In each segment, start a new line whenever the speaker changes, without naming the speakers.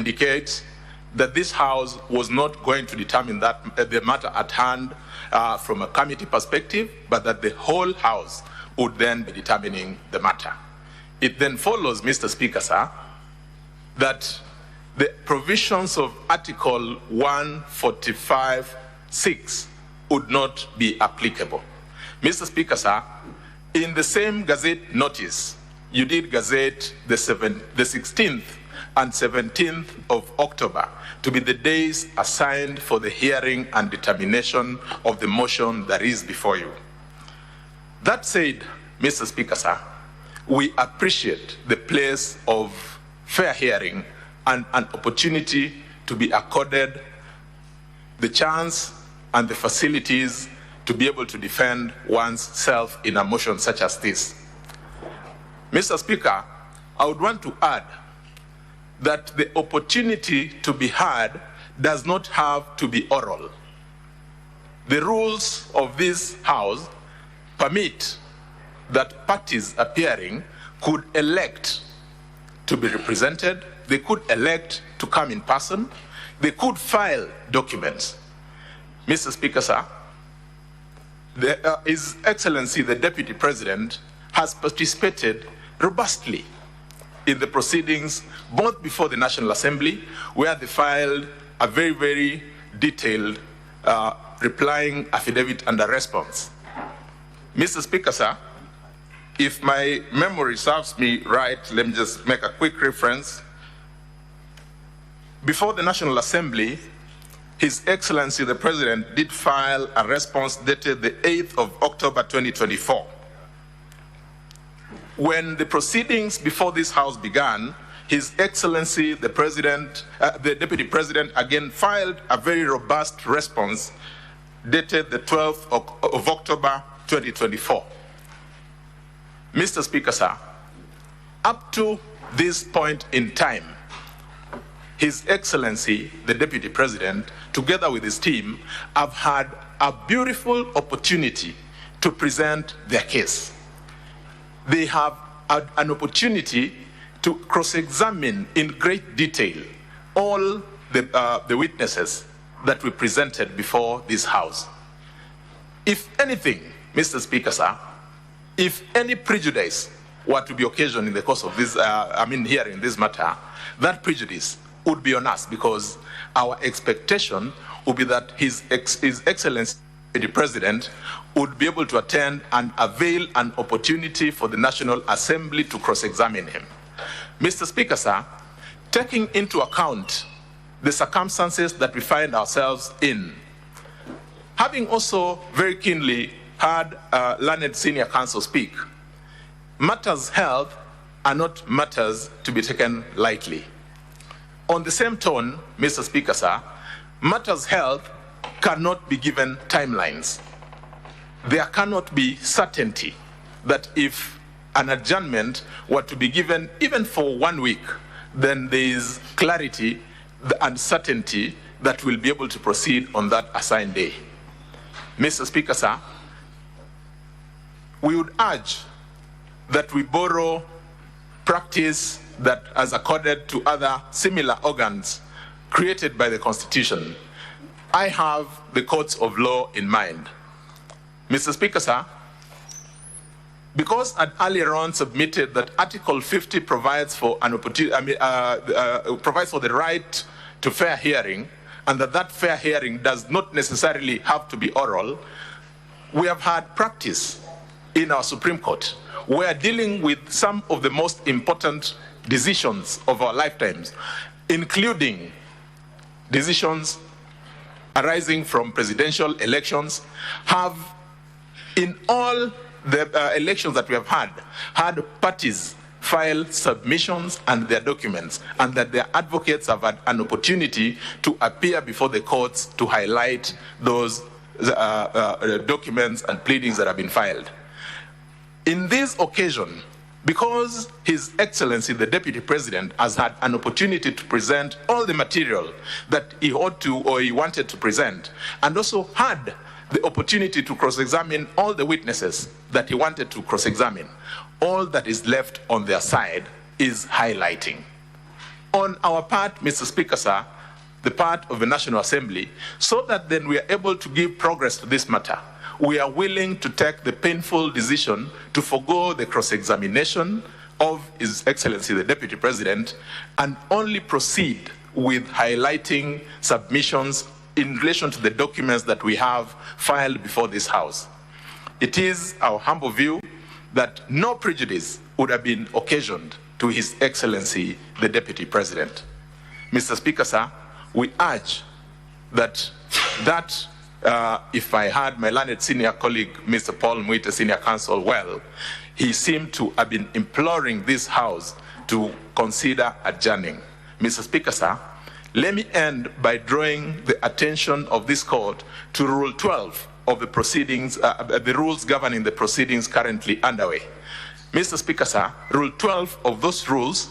indicates that this House was not going to determine that the matter at hand from a committee perspective, but that the whole House would then be determining the matter. It then follows, Mr. Speaker, sir, that the provisions of Article 145(6) would not be applicable. Mr. Speaker, sir, in the same Gazette notice, you did gazette the 16th and 17th of October to be the days assigned for the hearing and determination of the motion that is before you. That said, Mr. Speaker, sir, we appreciate the place of fair hearing and an opportunity to be accorded the chance and the facilities to be able to defend one's self in a motion such as this. Mr. Speaker, I would want to add that the opportunity to be heard does not have to be oral. The rules of this House permit that parties appearing could elect to be represented, they could elect to come in person, they could file documents. Mr. Speaker, sir, His Excellency, the Deputy President, has participated robustly in the proceedings, both before the National Assembly, where they filed a very, very detailed replying affidavit and a response. Mr. Speaker, sir, if my memory serves me right, let me just make a quick reference. Before the National Assembly, His Excellency the President did file a response dated the 8th of October 2024. When the proceedings before this House began, His Excellency the President, the Deputy President again filed a very robust response dated the 12th of October 2024. Mr. Speaker, sir, up to this point in time, His Excellency, the Deputy President, together with his team, have had a beautiful opportunity to present their case. They have had an opportunity to cross-examine in great detail all the witnesses that we presented before this House. If anything, Mr. Speaker, sir, if any prejudice were to be occasioned in the course of this, hearing this matter, that prejudice would be on us, because our expectation would be that His Excellency the President would be able to attend and avail an opportunity for the National Assembly to cross-examine him. Mr. Speaker, sir, taking into account the circumstances that we find ourselves in, having also very keenly heard learned senior counsel speak, matters held are not matters to be taken lightly. On the same tone, Mr. Speaker, sir, matters held cannot be given timelines. There cannot be certainty that if an adjournment were to be given even for 1 week, then there is clarity and certainty that we'll be able to proceed on that assigned day. Mr. Speaker, sir, we would urge that we borrow practice that has accorded to other similar organs created by the Constitution. I have the courts of law in mind. Mr. Speaker, sir, because I'd earlier on submitted that Article 50 provides for an opportunity, provides for the right to fair hearing, and that fair hearing does not necessarily have to be oral, we have had practice in our Supreme Court where dealing with some of the most important decisions of our lifetimes, including decisions arising from presidential elections, have, in all the elections that we have had parties file submissions and their documents, and that their advocates have had an opportunity to appear before the courts to highlight those documents and pleadings that have been filed. In this occasion, because His Excellency, the Deputy President, has had an opportunity to present all the material that he ought to or he wanted to present, and also had the opportunity to cross-examine all the witnesses that he wanted to cross-examine, all that is left on their side is highlighting. on our part, Mr. Speaker, sir, the part of the National Assembly, so that then we are able to give progress to this matter. We are willing to take the painful decision to forego the cross-examination of His Excellency the Deputy President and only proceed with highlighting submissions in relation to the documents that we have filed before this House. It is our humble view that no prejudice would have been occasioned to His Excellency the Deputy President. Mr. Speaker, sir, we urge that if I heard my learned senior colleague, Mr. Paul Mwite, Senior Counsel, well, he seemed to have been imploring this House to consider adjourning. Mr. Speaker, sir, let me end by drawing the attention of this court to Rule 12 of the proceedings, the rules governing the proceedings currently underway. Mr. Speaker, sir, Rule 12 of those rules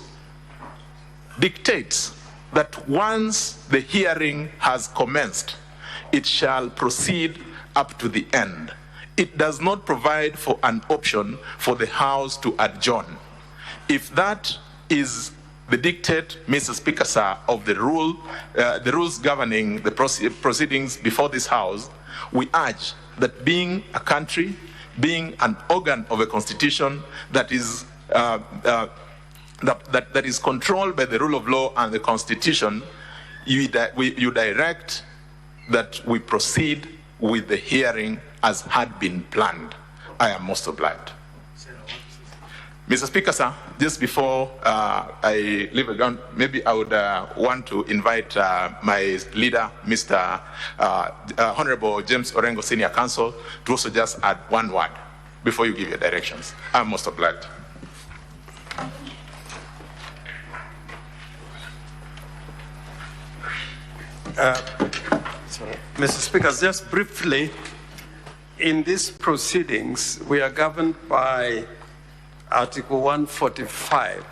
dictates that once the hearing has commenced, it shall proceed up to the end. It does not provide for an option for the House to adjourn. If that is the dictate, Mr. Speaker, sir, of the rules governing the proceedings before this House, we urge that being a country, being an organ of a constitution that is that is controlled by the rule of law and the Constitution, you direct that we proceed with the hearing as had been planned. I am most obliged. Mr. Speaker, sir, just before I leave the ground, maybe I would want to invite my leader, Mr. Honorable James Orengo, Senior Counsel, to also just add one word before you give your directions. I'm most obliged.
Mr. Speaker, just briefly, in these proceedings, we are governed by Article 145.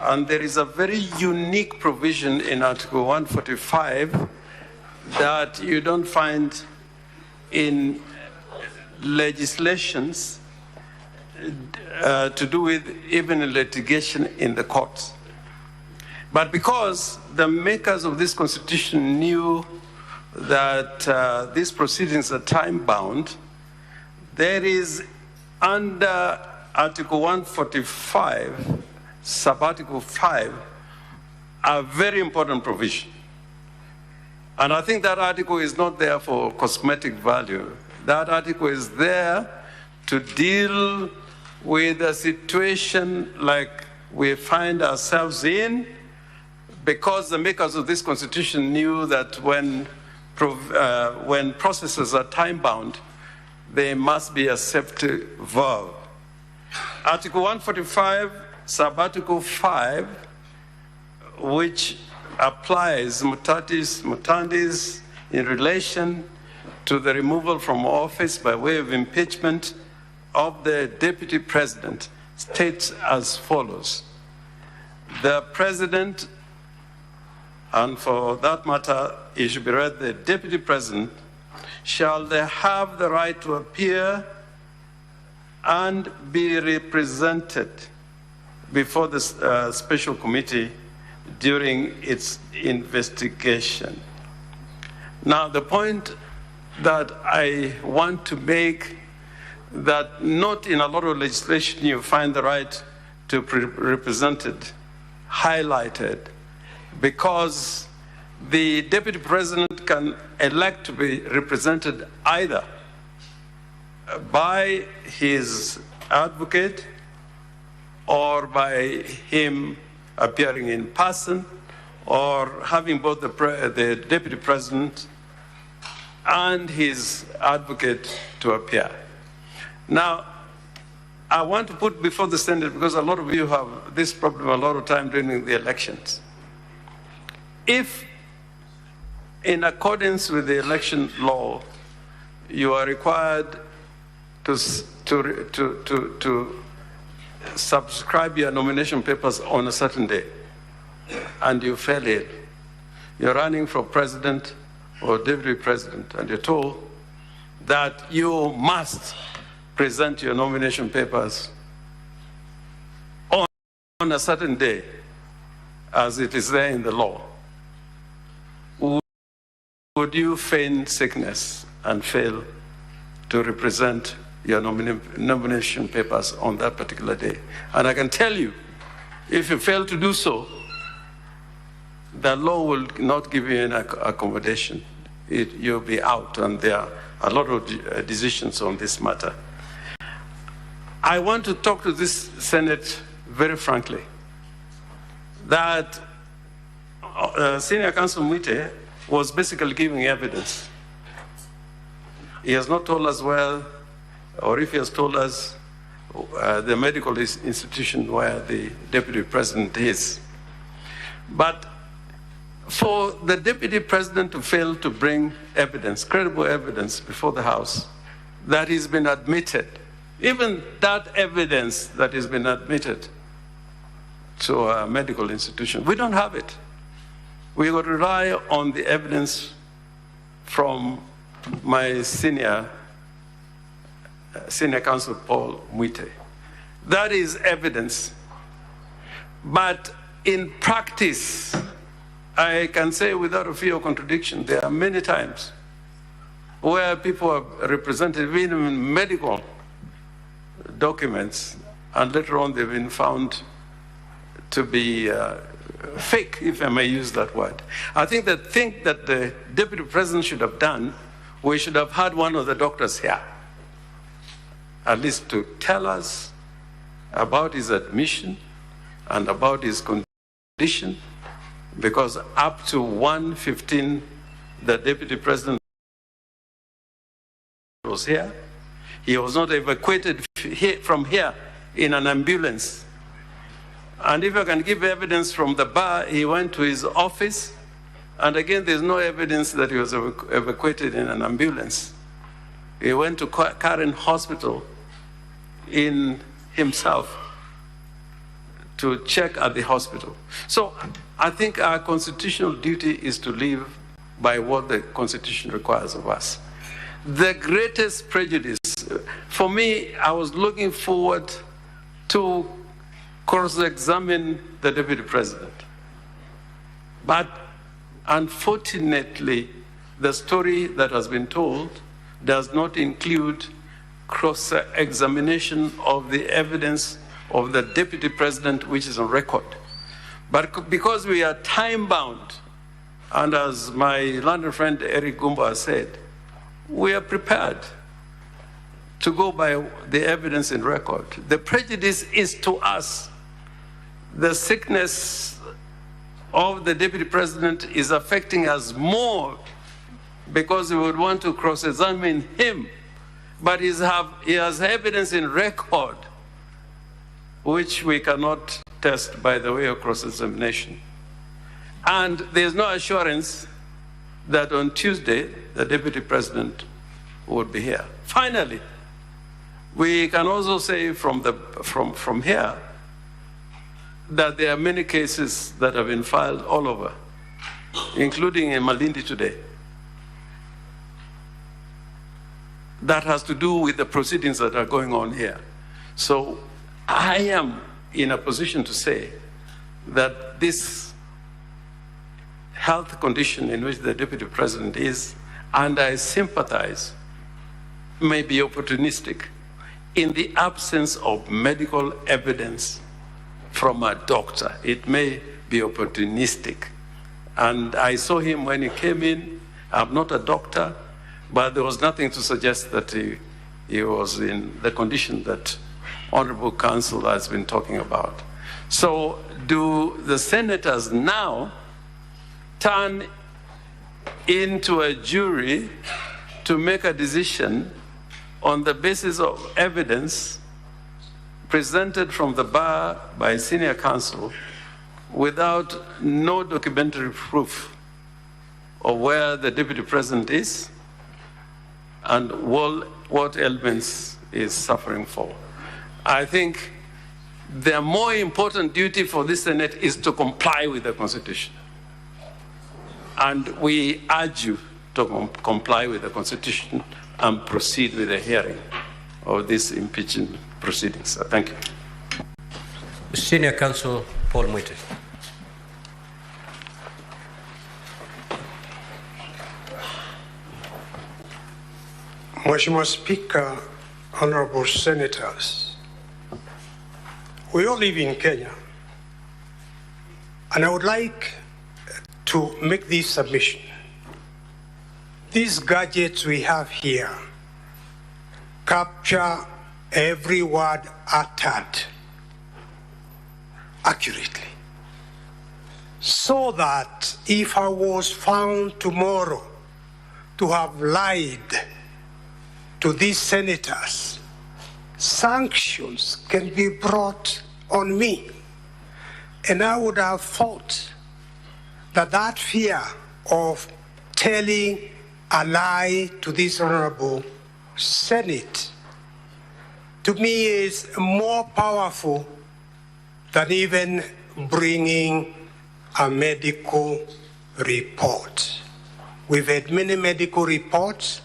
And there is a very unique provision in Article 145 that you don't find in legislations to do with even litigation in the courts. But because the makers of this constitution knew that these proceedings are time-bound, there is under Article 145, Subarticle 5, a very important provision. And I think that article is not there for cosmetic value. That article is there to deal with a situation like we find ourselves in, because the makers of this constitution knew that when processes are time-bound, they must be a safety valve. Article 145, Subarticle 5, which applies mutatis mutandis in relation to the removal from office by way of impeachment of the Deputy President, states as follows. The President, and for that matter, it should be read, the Deputy President, shall they have the right to appear and be represented before the special committee during its investigation. Now, the point that I want to make, that not in a lot of legislation you find the right to be represented highlighted, because the Deputy President can elect to be represented either by his advocate or by him appearing in person, or having both the Deputy President and his advocate to appear. Now, I want to put before the Senate, because a lot of you have this problem a lot of time during the elections. If, in accordance with the election law, you are required to subscribe your nomination papers on a certain day, and you fail it, you're running for president or deputy president, and you're told that you must present your nomination papers on a certain day, as it is there in the law, would you feign sickness and fail to represent your nomination papers on that particular day? And I can tell you, if you fail to do so, the law will not give you any accommodation. You'll be out, and there are a lot of decisions on this matter. I want to talk to this Senate very frankly, that Senior Counsel Mwite was basically giving evidence. He has not told us where, or if he has told us, the medical institution where the Deputy President is. But for the Deputy President to fail to bring evidence, credible evidence before the House, that he's been admitted, even that evidence that has been admitted to a medical institution, we don't have it. We will rely on the evidence from my senior counsel, Paul Mwite. That is evidence. But in practice, I can say without a fear of contradiction, there are many times where people are represented in medical documents, and later on they've been found to be fake, if I may use that word. I think that the Deputy President should have done, we should have had one of the doctors here, at least to tell us about his admission and about his condition, because up to 1:15, the Deputy President was here. He was not evacuated from here in an ambulance. And if I can give evidence from the bar, he went to his office, and again, there's no evidence that he was evacuated in an ambulance. He went to Karen Hospital in himself to check at the hospital. So I think our constitutional duty is to live by what the Constitution requires of us. The greatest prejudice, for me, I was looking forward to cross-examine the Deputy President. But unfortunately, the story that has been told does not include cross-examination of the evidence of the Deputy President, which is on record. But because we are time-bound, and as my London friend Eric Gumba said, we are prepared to go by the evidence in record. The prejudice is to us. The sickness of the Deputy President is affecting us more because we would want to cross-examine him. But he has evidence in record which we cannot test by the way of cross-examination. And there's no assurance that on Tuesday, the Deputy President would be here. Finally, we can also say from here that there are many cases that have been filed all over, including in Malindi today, that has to do with the proceedings that are going on here. So I am in a position to say that this health condition in which the Deputy President is, and I sympathize, may be opportunistic in the absence of medical evidence from a doctor. It may be opportunistic. And I saw him when he came in. I'm not a doctor, but there was nothing to suggest that he was in the condition that Honorable Counsel has been talking about. So do the senators now turn into a jury to make a decision on the basis of evidence presented from the bar by senior counsel without no documentary proof of where the Deputy President is and what ailments is suffering for? I think the more important duty for this Senate is to comply with the Constitution. And we urge you to comply with the Constitution and proceed with the hearing of this impeachment proceedings. Thank you.
Senior Counsel Paul Mwite. Mheshimiwa Speaker, honorable senators, we all live in Kenya, and I would like to make this submission. These gadgets we have here capture every word uttered accurately, so that if I was found tomorrow to have lied to these senators, sanctions can be brought on me. And I would have thought that that fear of telling a lie to this honorable Senate, to me, is more powerful than even bringing a medical report. We've had many medical reports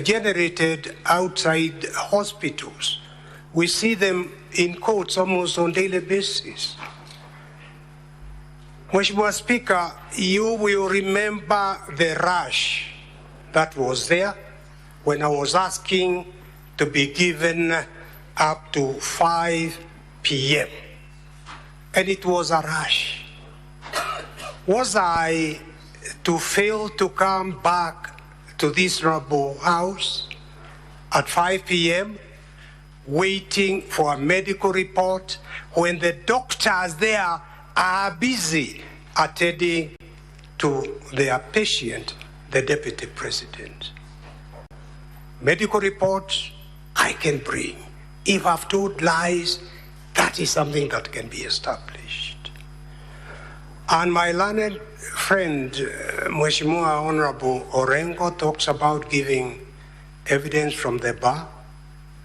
generated outside hospitals. We see them in courts almost on a daily basis. Mheshimiwa Speaker, you will remember the rush that was there when I was asking to be given up to 5 p.m. And it was a rush. Was I to fail to come back to this honorable house at 5 p.m., waiting for a medical report when the doctors there are busy attending to their patient, the Deputy President? Medical reports I can bring. If I've told lies, that is something that can be established. And my learned friend, Mheshimiwa Honorable Orengo, talks about giving evidence from the bar.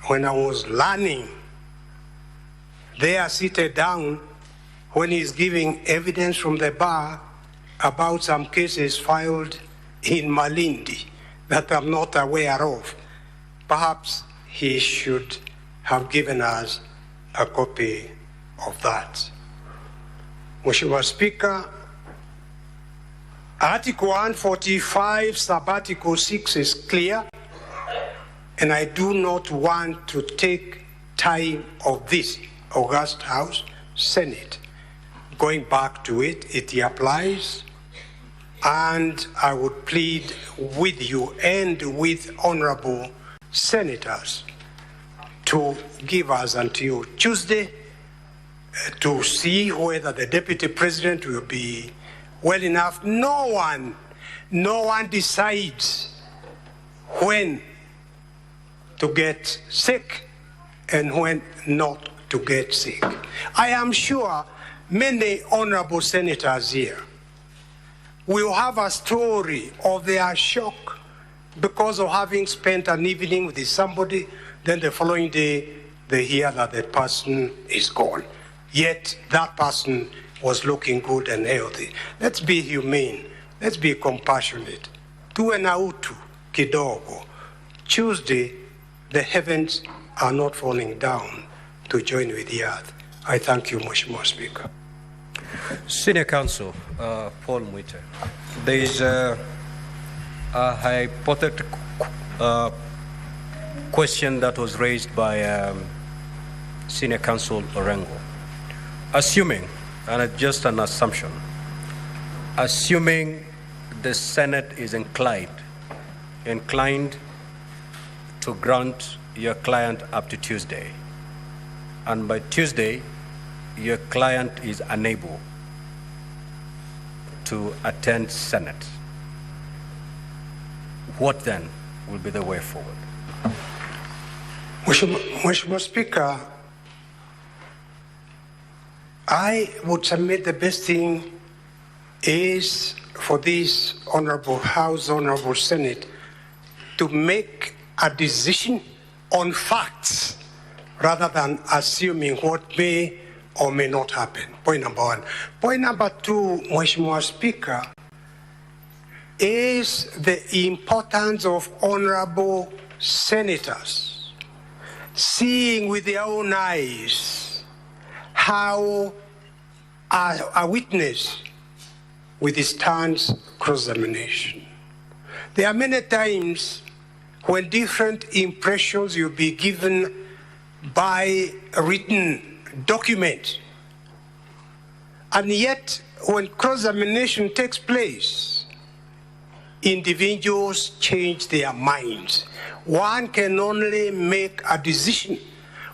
When I was learning, they are seated down when he's giving evidence from the bar about some cases filed in Malindi that I'm not aware of. Perhaps he should have given us a copy of that. Mheshimiwa Speaker, Article 145, Sub-Article 6 is clear, and I do not want to take time of this august House, Senate. Going back to it, it applies, and I would plead with you and with honorable senators to give us until Tuesday to see whether the Deputy President will be well enough. No one decides when to get sick and when not to get sick. I am sure many honorable senators here will have a story of their shock because of having spent an evening with somebody, then the following day they hear that the person is gone. Yet that person was looking good and healthy. Let's be humane. Let's be compassionate. Tuwe na utu kidogo. Tuesday, the heavens are not falling down to join with the earth. I thank you, Mheshimiwa Speaker.
Senior Counsel, Paul Mwite. There is a hypothetical question that was raised by Senior Counsel Orengo. Assuming, and it's just an assumption, assuming the Senate is inclined to grant your client up to Tuesday, and by Tuesday, your client is unable to attend Senate, what then will be the way forward?
Mheshimiwa Speaker, I would submit the best thing is for this honorable House, honorable Senate, to make a decision on facts rather than assuming what may or may not happen. Point number one. Point number two, Mheshimiwa Speaker, is the importance of honorable senators seeing with their own eyes how a witness with his stands cross-examination. There are many times when different impressions will be given by a written document. And yet, when cross-examination takes place, individuals change their minds. One can only make a decision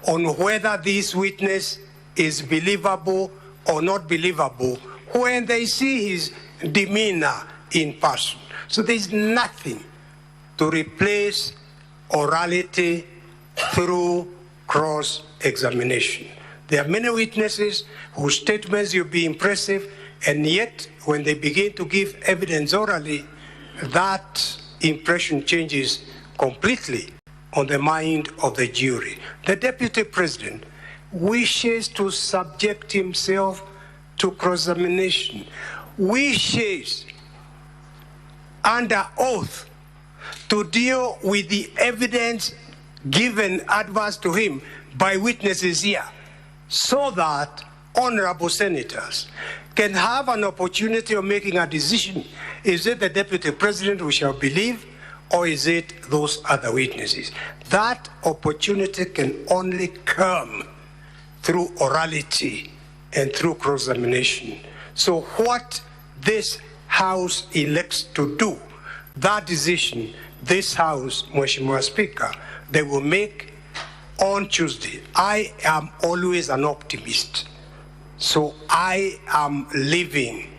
on whether this witness is believable or not believable when they see his demeanor in person. So there's nothing to replace orality through cross-examination. There are many witnesses whose statements will be impressive, and yet when they begin to give evidence orally, that impression changes completely on the mind of the jury. The Deputy President wishes to subject himself to cross-examination, wishes under oath to deal with the evidence given adverse to him by witnesses here, so that honorable senators can have an opportunity of making a decision. Is it the Deputy President we shall believe, or is it those other witnesses? That opportunity can only come through orality and through cross-examination. So what this House elects to do, that decision, this House, Mheshimiwa Speaker, they will make on Tuesday. I am always an optimist. So I am living